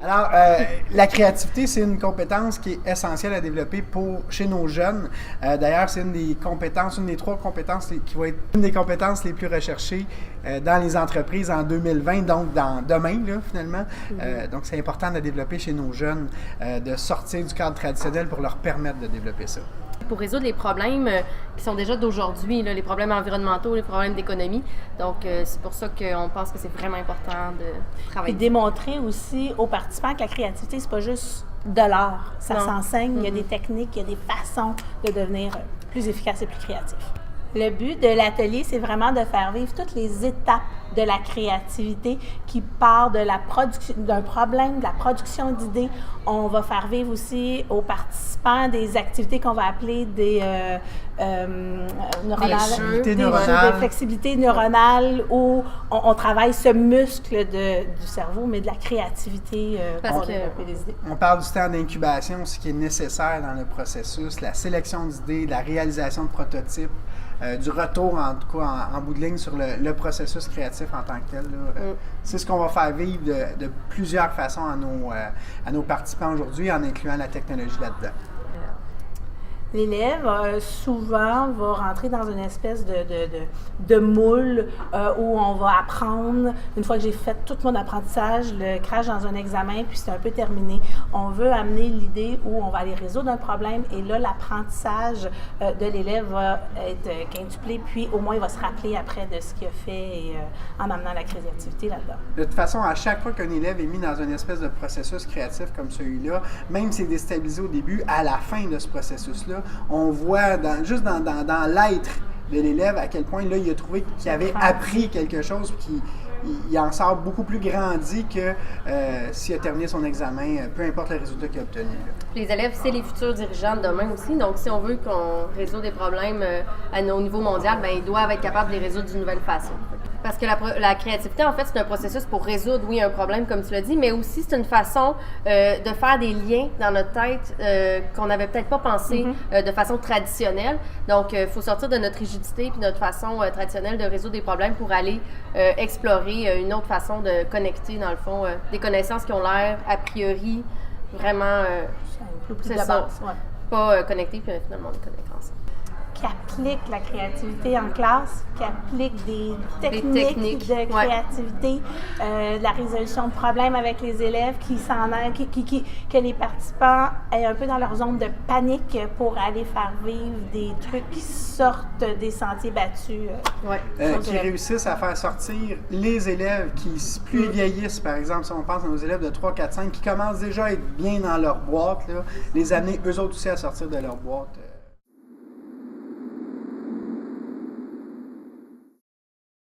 Alors, la créativité, c'est une compétence qui est essentielle à développer chez nos jeunes. D'ailleurs, c'est une des 3 compétences qui va être une des compétences les plus recherchées dans les entreprises en 2020, donc dans demain, là, finalement. Donc, c'est important de développer chez nos jeunes, de sortir du cadre traditionnel pour leur permettre de développer ça. Pour résoudre les problèmes qui sont déjà d'aujourd'hui, là, les problèmes environnementaux, les problèmes d'économie. Donc, c'est pour ça qu'on pense que c'est vraiment important de travailler. Et démontrer aussi aux participants que la créativité, c'est pas juste de l'art. Ça s'enseigne, il y a des techniques, il y a des façons de devenir plus efficace et plus créatif. Le but de l'atelier, c'est vraiment de faire vivre toutes les étapes de la créativité qui part de la production d'un problème, de la production d'idées. On va faire vivre aussi aux participants des activités qu'on va appeler des flexibilités neuronales où on travaille ce muscle du cerveau, mais de la créativité pour développer des idées. On parle du temps d'incubation, ce qui est nécessaire dans le processus, la sélection d'idées, la réalisation de prototypes. Du retour, en tout cas, en bout de ligne, sur le processus créatif en tant que tel. C'est ce qu'on va faire vivre de plusieurs façons à nos participants aujourd'hui, en incluant la technologie là-dedans. L'élève, souvent, va rentrer dans une espèce de moule où on va apprendre. Une fois que j'ai fait tout mon apprentissage, le crash dans un examen, puis c'est un peu terminé. On veut amener l'idée où on va aller résoudre un problème et là, l'apprentissage de l'élève va être quintuplé, puis au moins, il va se rappeler après de ce qu'il a fait en amenant la créativité là-dedans. De toute façon, à chaque fois qu'un élève est mis dans une espèce de processus créatif comme celui-là, même s'il est déstabilisé au début, à la fin de ce processus-là, on voit juste dans l'être de l'élève à quel point là, il a trouvé qu'il avait appris quelque chose puis qu'il en sort beaucoup plus grandi que s'il a terminé son examen, peu importe le résultat qu'il a obtenu. Là. Les élèves, c'est les futurs dirigeants de demain aussi. Donc, si on veut qu'on résout des problèmes au niveau mondial, bien, ils doivent être capables de les résoudre d'une nouvelle façon. Parce que la créativité, en fait, c'est un processus pour résoudre, oui, un problème, comme tu l'as dit, mais aussi c'est une façon de faire des liens dans notre tête qu'on n'avait peut-être pas pensé de façon traditionnelle. Donc, il faut sortir de notre rigidité puis notre façon traditionnelle de résoudre des problèmes pour aller explorer une autre façon de connecter, dans le fond, des connaissances qui ont l'air, a priori, vraiment... c'est ça. Pas connectées, puis finalement, on est connectés ensemble. Qui applique la créativité en classe, qui applique des techniques de créativité, de la résolution de problèmes avec les élèves, que les participants aient un peu dans leur zone de panique pour aller faire vivre des trucs qui sortent des sentiers battus. Qui réussissent à faire sortir les élèves qui, plus ils vieillissent, par exemple, si on pense à nos élèves de 3, 4, 5, qui commencent déjà à être bien dans leur boîte, là, les amener eux autres aussi à sortir de leur boîte.